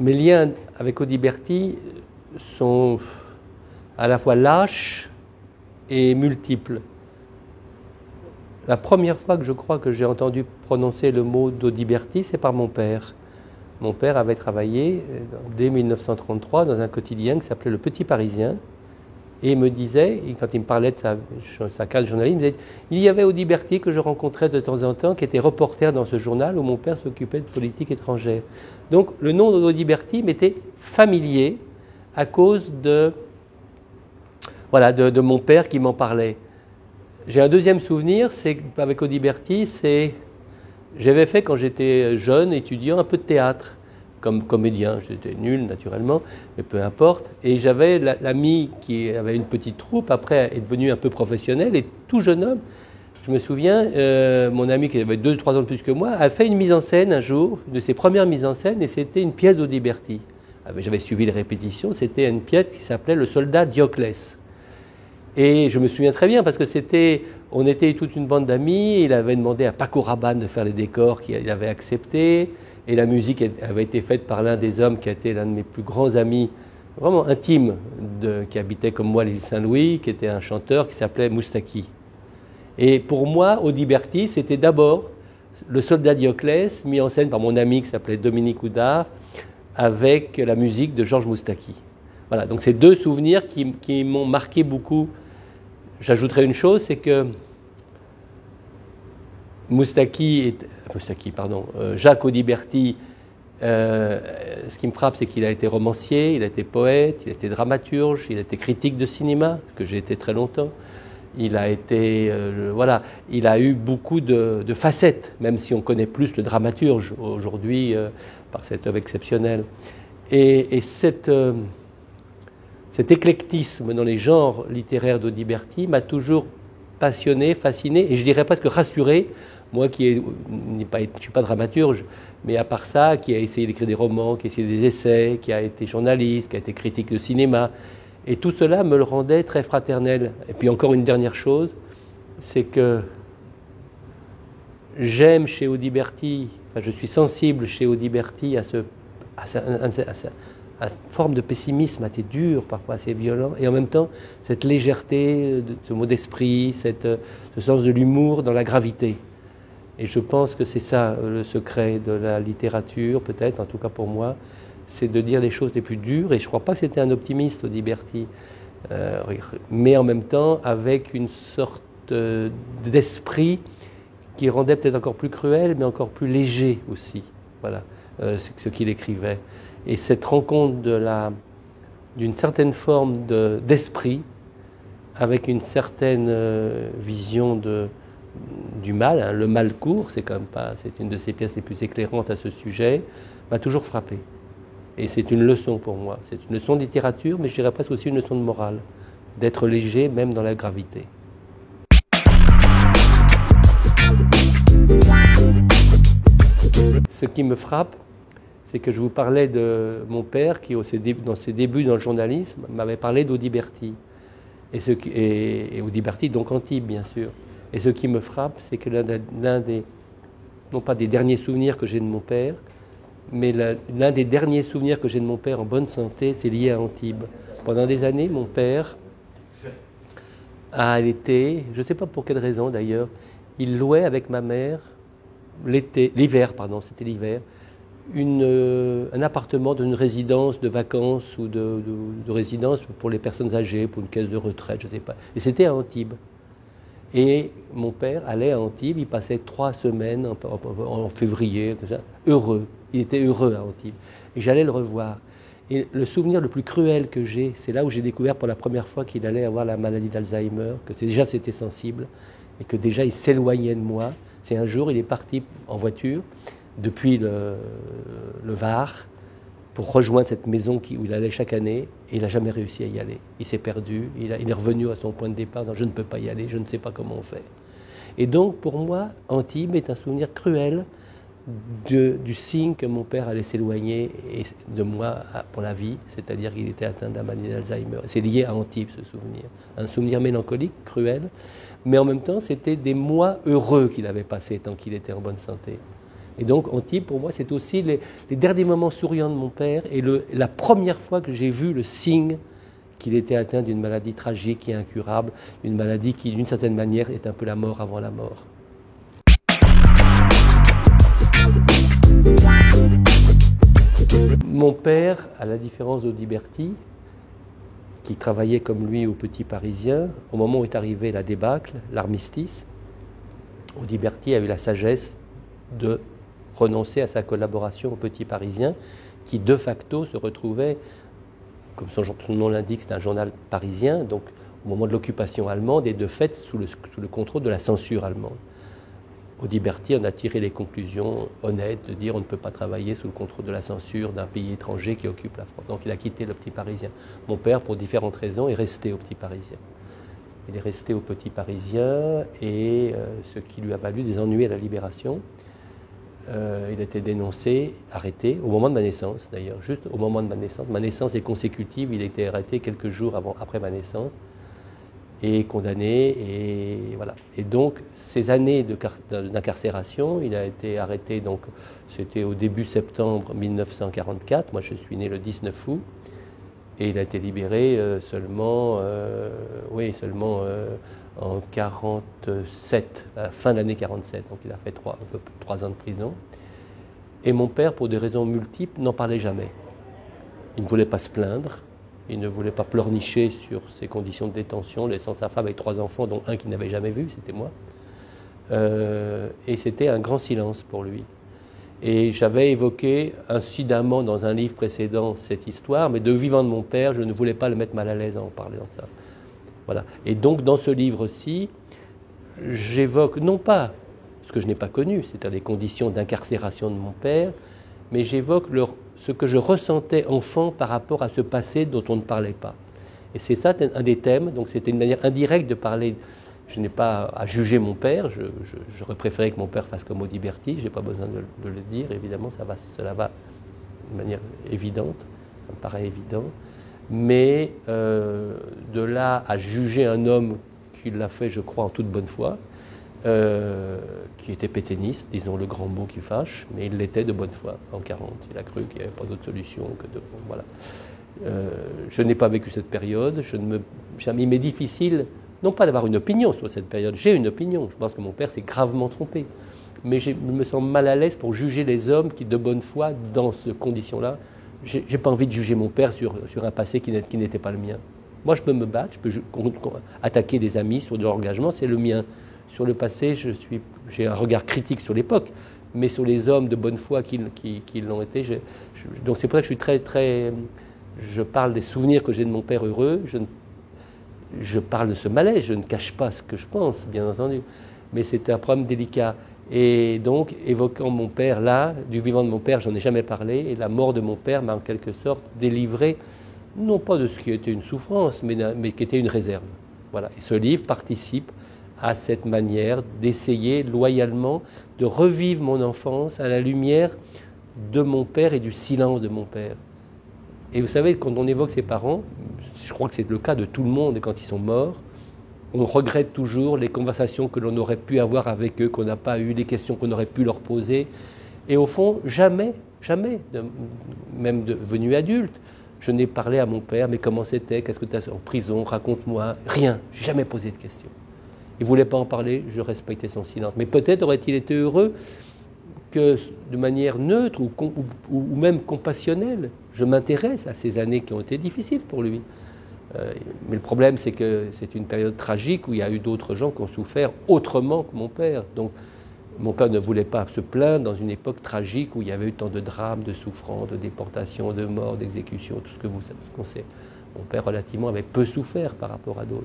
mes liens avec Audiberti sont à la fois lâches et multiples. La première fois que je crois que j'ai entendu prononcer le mot d'Audiberti, c'est par mon père. Mon père avait travaillé dès 1933 dans un quotidien qui s'appelait Le Petit Parisien. Et il me disait, quand il me parlait de sa carrière de journaliste, il me disait, il y avait Audiberti que je rencontrais de temps en temps, qui était reporter dans ce journal où mon père s'occupait de politique étrangère. Donc le nom d'Audiberti m'était familier à cause de mon père qui m'en parlait. J'ai un deuxième souvenir, c'est avec Audiberti, j'avais fait quand j'étais jeune étudiant un peu de théâtre comme comédien. J'étais nul naturellement, mais peu importe. Et j'avais l'ami qui avait une petite troupe, après est devenu un peu professionnel, et tout jeune homme, je me souviens, mon ami qui avait 2-3 ans de plus que moi, a fait une mise en scène un jour, une de ses premières mises en scène, et c'était une pièce d'Audiberti. J'avais suivi les répétitions, c'était une pièce qui s'appelait Le Soldat Dioclès. Et je me souviens très bien parce que on était toute une bande d'amis, il avait demandé à Paco Rabanne de faire les décors qu'il avait accepté, et la musique avait été faite par l'un des hommes qui a été l'un de mes plus grands amis, vraiment intimes, qui habitait comme moi l'île Saint-Louis, qui était un chanteur qui s'appelait Moustaki. Et pour moi, Audiberti, c'était d'abord Le Soldat Dioclès, mis en scène par mon ami qui s'appelait Dominique Houdard, avec la musique de Georges Moustaki. Voilà, donc c'est deux souvenirs qui m'ont marqué beaucoup. J'ajouterai une chose, c'est que Jacques Audiberti, ce qui me frappe, c'est qu'il a été romancier, il a été poète, il a été dramaturge, il a été critique de cinéma, ce que j'ai été très longtemps. Il a été, il a eu beaucoup de facettes, même si on connaît plus le dramaturge aujourd'hui par cette œuvre exceptionnelle. Et cet éclectisme dans les genres littéraires d'Audiberti m'a toujours passionné, fasciné, et je dirais presque rassuré, moi qui ne suis pas dramaturge, mais à part ça, qui a essayé d'écrire des romans, qui a essayé des essais, qui a été journaliste, qui a été critique de cinéma, et tout cela me le rendait très fraternel. Et puis encore une dernière chose, c'est que j'aime chez Audiberti, je suis sensible chez Audiberti à cette forme de pessimisme assez dur, parfois assez violent, et en même temps cette légèreté, ce mot d'esprit, ce sens de l'humour dans la gravité. Et je pense que c'est ça le secret de la littérature, peut-être, en tout cas pour moi, c'est de dire les choses les plus dures, et je ne crois pas que c'était un optimiste, Audiberti, mais en même temps avec une sorte d'esprit qui rendait peut-être encore plus cruel, mais encore plus léger aussi, voilà, ce qu'il écrivait. Et cette rencontre d'une certaine forme d'esprit avec une certaine vision du mal, hein, le mal court, c'est une de ses pièces les plus éclairantes à ce sujet, m'a toujours frappé. Et c'est une leçon pour moi. C'est une leçon de littérature, mais je dirais presque aussi une leçon de morale, d'être léger même dans la gravité. Ce qui me frappe, c'est que je vous parlais de mon père qui, dans ses débuts dans le journalisme, m'avait parlé d'Audiberti. Et Audiberti, donc Antibes, bien sûr. Et ce qui me frappe, c'est que l'un des, non pas des derniers souvenirs que j'ai de mon père, mais l'un des derniers souvenirs que j'ai de mon père en bonne santé, c'est lié à Antibes. Pendant des années, mon père a été, je ne sais pas pour quelle raison d'ailleurs, il louait avec ma mère, l'hiver, un appartement d'une résidence de vacances ou de résidence pour les personnes âgées, pour une caisse de retraite, je ne sais pas. Et c'était à Antibes. Et mon père allait à Antibes, il passait 3 semaines en février, comme ça, heureux. Il était heureux à Antibes. Et j'allais le revoir. Et le souvenir le plus cruel que j'ai, c'est là où j'ai découvert pour la première fois qu'il allait avoir la maladie d'Alzheimer, que déjà c'était sensible, et que déjà il s'éloignait de moi. C'est un jour, il est parti en voiture depuis le Var pour rejoindre cette maison où il allait chaque année, et il n'a jamais réussi à y aller. Il s'est perdu, il est revenu à son point de départ, non, je ne peux pas y aller, je ne sais pas comment on fait. Et donc pour moi, Antibes est un souvenir cruel du signe que mon père allait s'éloigner de moi pour la vie, c'est-à-dire qu'il était atteint d'un maladie d'Alzheimer. C'est lié à Antibes, ce souvenir. Un souvenir mélancolique, cruel, mais en même temps, c'était des mois heureux qu'il avait passés tant qu'il était en bonne santé. Et donc Antibes, pour moi, c'est aussi les derniers moments souriants de mon père et la première fois que j'ai vu le signe qu'il était atteint d'une maladie tragique et incurable, une maladie qui, d'une certaine manière, est un peu la mort avant la mort. Mon père, à la différence d'Audiberti, qui travaillait comme lui au Petit Parisien, au moment où est arrivé la débâcle, l'armistice, Audiberti a eu la sagesse de renoncer à sa collaboration au Petit Parisien, qui de facto se retrouvait, comme son nom l'indique, c'est un journal parisien, donc au moment de l'occupation allemande et de fait sous le contrôle de la censure allemande. Audiberti en a tiré les conclusions honnêtes de dire on ne peut pas travailler sous le contrôle de la censure d'un pays étranger qui occupe la France. Donc il a quitté le Petit Parisien. Mon père, pour différentes raisons, est resté au Petit Parisien. Il est resté au Petit Parisien et ce qui lui a valu des ennuis à la Libération. Il a été dénoncé, arrêté, au moment de ma naissance d'ailleurs, juste au moment de ma naissance. Ma naissance est consécutive, il a été arrêté quelques jours après ma naissance et condamné. Et voilà. Et donc, ces années d'incarcération, il a été arrêté, donc c'était au début septembre 1944, moi je suis né le 19 août, et il a été libéré seulement en 47, à la fin de l'année 47, donc il a fait un peu 3 ans de prison. Et mon père, pour des raisons multiples, n'en parlait jamais. Il ne voulait pas se plaindre, il ne voulait pas pleurnicher sur ses conditions de détention, laissant sa femme avec 3 enfants, dont un qu'il n'avait jamais vu, c'était moi. Et c'était un grand silence pour lui. Et j'avais évoqué incidemment dans un livre précédent cette histoire, mais de vivant de mon père, je ne voulais pas le mettre mal à l'aise en parlant de ça. Voilà. Et donc, dans ce livre-ci, j'évoque, non pas ce que je n'ai pas connu, c'est-à-dire les conditions d'incarcération de mon père, mais j'évoque ce que je ressentais enfant par rapport à ce passé dont on ne parlait pas. Et c'est ça un des thèmes, donc c'était une manière indirecte de parler. Je n'ai pas à juger mon père, j'aurais préféré que mon père fasse comme Audiberti, je n'ai pas besoin de le dire, évidemment, cela va de manière évidente, ça me paraît évident. Mais de là à juger un homme qui l'a fait, je crois, en toute bonne foi, qui était pétainiste, disons le grand mot qui fâche, mais il l'était de bonne foi en 40. Il a cru qu'il n'y avait pas d'autre solution que de... Bon, voilà. Je n'ai pas vécu cette période, il m'est difficile, non pas d'avoir une opinion sur cette période, j'ai une opinion, je pense que mon père s'est gravement trompé, mais je me sens mal à l'aise pour juger les hommes qui, de bonne foi, dans ces conditions-là, j'ai pas envie de juger mon père sur un passé qui n'était pas le mien. Moi, je peux me battre, je peux attaquer des amis sur leur engagement, c'est le mien. Sur le passé, j'ai un regard critique sur l'époque, mais sur les hommes de bonne foi qui l'ont été, donc c'est pour ça que je suis très, très... Je parle des souvenirs que j'ai de mon père heureux, je parle de ce malaise, je ne cache pas ce que je pense, bien entendu, mais c'est un problème délicat. Et donc, évoquant mon père là, du vivant de mon père, j'en ai jamais parlé, et la mort de mon père m'a en quelque sorte délivré, non pas de ce qui était une souffrance, mais qui était une réserve. Voilà. Et ce livre participe à cette manière d'essayer loyalement de revivre mon enfance à la lumière de mon père et du silence de mon père. Et vous savez, quand on évoque ses parents, je crois que c'est le cas de tout le monde quand ils sont morts, on regrette toujours les conversations que l'on aurait pu avoir avec eux, qu'on n'a pas eues, les questions qu'on aurait pu leur poser. Et au fond, jamais, même devenu adulte, je n'ai parlé à mon père, mais comment c'était, qu'est-ce que tu as en prison, raconte-moi, rien, j'ai jamais posé de questions. Il ne voulait pas en parler, je respectais son silence. Mais peut-être aurait-il été heureux que, de manière neutre ou même compassionnelle, je m'intéresse à ces années qui ont été difficiles pour lui. Mais le problème, c'est que c'est une période tragique où il y a eu d'autres gens qui ont souffert autrement que mon père. Donc, mon père ne voulait pas se plaindre dans une époque tragique où il y avait eu tant de drames, de souffrances, de déportations, de morts, d'exécutions, tout ce que qu'on sait. Mon père, relativement, avait peu souffert par rapport à d'autres.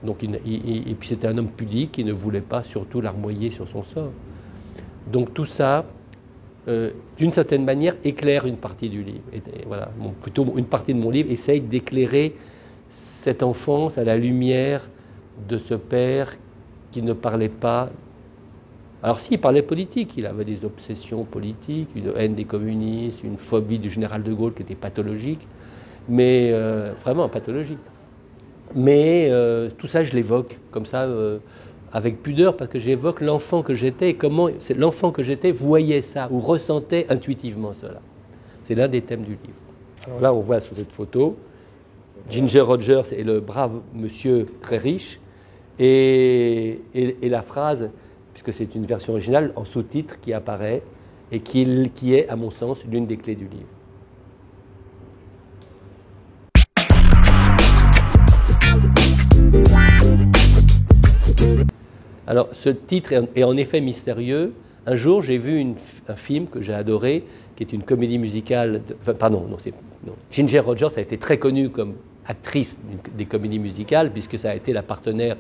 Donc, et puis c'était un homme pudique qui ne voulait pas surtout larmoyer sur son sort. Donc tout ça, d'une certaine manière, éclaire une partie du livre. Et voilà, plutôt une partie de mon livre essaye d'éclairer cette enfance à la lumière de ce père qui ne parlait pas. Alors si, il parlait politique, il avait des obsessions politiques, une haine des communistes, une phobie du général de Gaulle qui était pathologique, mais vraiment pathologique. Mais tout ça, je l'évoque comme ça, avec pudeur parce que j'évoque l'enfant que j'étais et comment l'enfant que j'étais voyait ça ou ressentait intuitivement cela. C'est l'un des thèmes du livre. Alors là, on voit sur cette photo, Ginger Rogers est le brave monsieur très riche et la phrase, puisque c'est une version originale, en sous-titre qui apparaît et qui est, à mon sens, l'une des clés du livre. Alors, ce titre est en effet mystérieux. Un jour, j'ai vu un film que j'ai adoré, qui est une comédie musicale. Ginger Rogers a été très connue comme actrice des comédies musicales, puisque ça a été la partenaire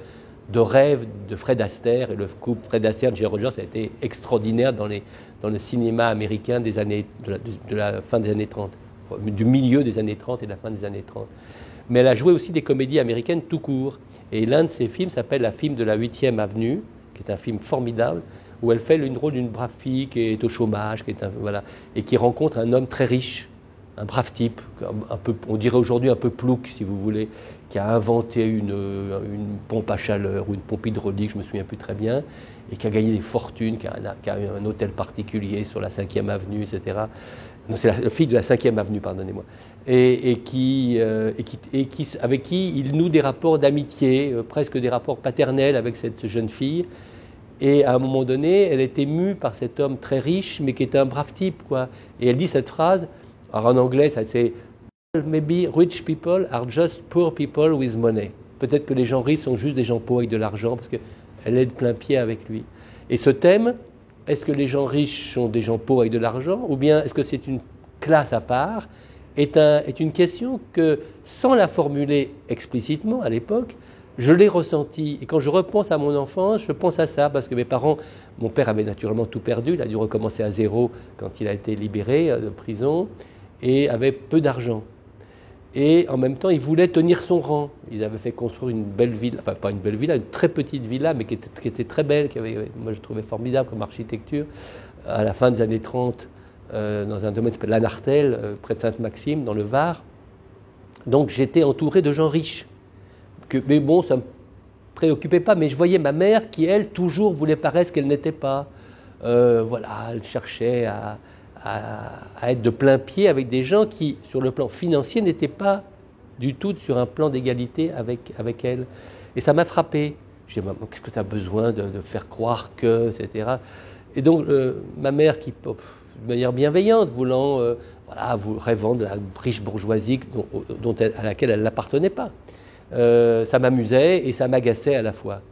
de rêve de Fred Astaire. Et le couple Fred Astaire-Ginger Rogers a été extraordinaire dans le cinéma américain de la fin des années 30, du milieu des années 30 et de la fin des années 30. Mais elle a joué aussi des comédies américaines tout court. Et l'un de ses films s'appelle La Fille de la 8e Avenue, qui est un film formidable, où elle fait le rôle d'une brave fille qui est au chômage, et qui rencontre un homme très riche, un brave type, un peu, on dirait aujourd'hui un peu plouc, si vous voulez, qui a inventé une pompe à chaleur ou une pompe hydraulique, je ne me souviens plus très bien, et qui a gagné des fortunes, qui a eu un hôtel particulier sur la 5e Avenue, etc. Non, c'est la fille de la 5e Avenue, pardonnez-moi. Avec qui il noue des rapports d'amitié, presque des rapports paternels avec cette jeune fille. Et à un moment donné, elle est émue par cet homme très riche, mais qui est un brave type, quoi. Et elle dit cette phrase, alors en anglais, ça c'est « Maybe rich people are just poor people with money ». Peut-être que les gens riches sont juste des gens pauvres avec de l'argent, parce qu'elle est de plein pied avec lui. Et ce thème, est-ce que les gens riches sont des gens pauvres avec de l'argent, ou bien est-ce que c'est une classe à part, est une question que, sans la formuler explicitement à l'époque, je l'ai ressentie. Et quand je repense à mon enfance, je pense à ça, parce que mon père avait naturellement tout perdu, il a dû recommencer à zéro quand il a été libéré de prison, et avait peu d'argent. Et en même temps, il voulait tenir son rang. Ils avaient fait construire une belle villa, enfin pas une belle villa, une très petite villa, mais qui était très belle, moi je trouvais formidable comme architecture, à la fin des années 30, dans un domaine qui s'appelle Lanartel, près de Sainte-Maxime, dans le Var. Donc j'étais entouré de gens riches. Mais bon, ça ne me préoccupait pas, mais je voyais ma mère qui, elle, toujours voulait paraître ce qu'elle n'était pas. Elle cherchait à être de plein pied avec des gens qui, sur le plan financier, n'étaient pas du tout sur un plan d'égalité avec elle. Et ça m'a frappé. Je dis, maman, qu'est-ce que tu as besoin de faire croire que, etc. Et donc, ma mère, qui, de manière bienveillante, rêvant de la riche bourgeoisie à laquelle elle n'appartenait pas. Ça m'amusait et ça m'agaçait à la fois.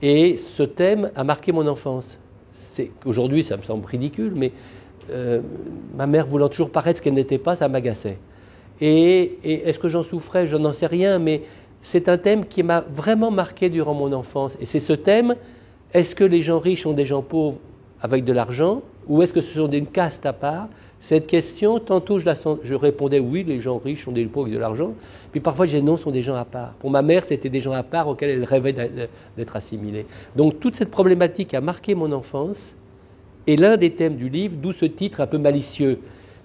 Et ce thème a marqué mon enfance. Aujourd'hui, ça me semble ridicule, mais ma mère voulant toujours paraître ce qu'elle n'était pas, ça m'agaçait. Et est-ce que j'en souffrais? Je n'en sais rien, mais c'est un thème qui m'a vraiment marqué durant mon enfance. Et c'est ce thème, est-ce que les gens riches sont des gens pauvres avec de l'argent, ou est-ce que ce sont des castes à part? Cette question, tantôt je répondais oui, les gens riches sont des pauvres avec de l'argent, puis parfois je disais non, ce sont des gens à part. Pour ma mère, c'était des gens à part auxquels elle rêvait d'être assimilée. Donc toute cette problématique a marqué mon enfance, et l'un des thèmes du livre, d'où ce titre un peu malicieux.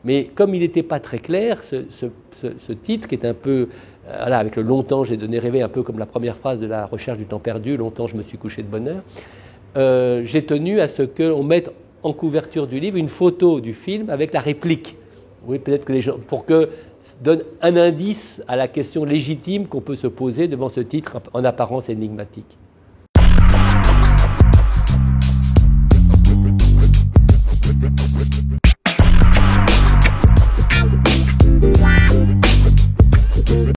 Mais comme il n'était pas très clair, ce titre qui est un peu, avec le longtemps j'ai donné rêver, un peu comme la première phrase de La recherche du temps perdu, longtemps je me suis couché de bonne heure, j'ai tenu à ce qu'on mette en couverture du livre une photo du film avec la réplique. Oui, peut-être que les gens, pour que ça donne un indice à la question légitime qu'on peut se poser devant ce titre en apparence énigmatique.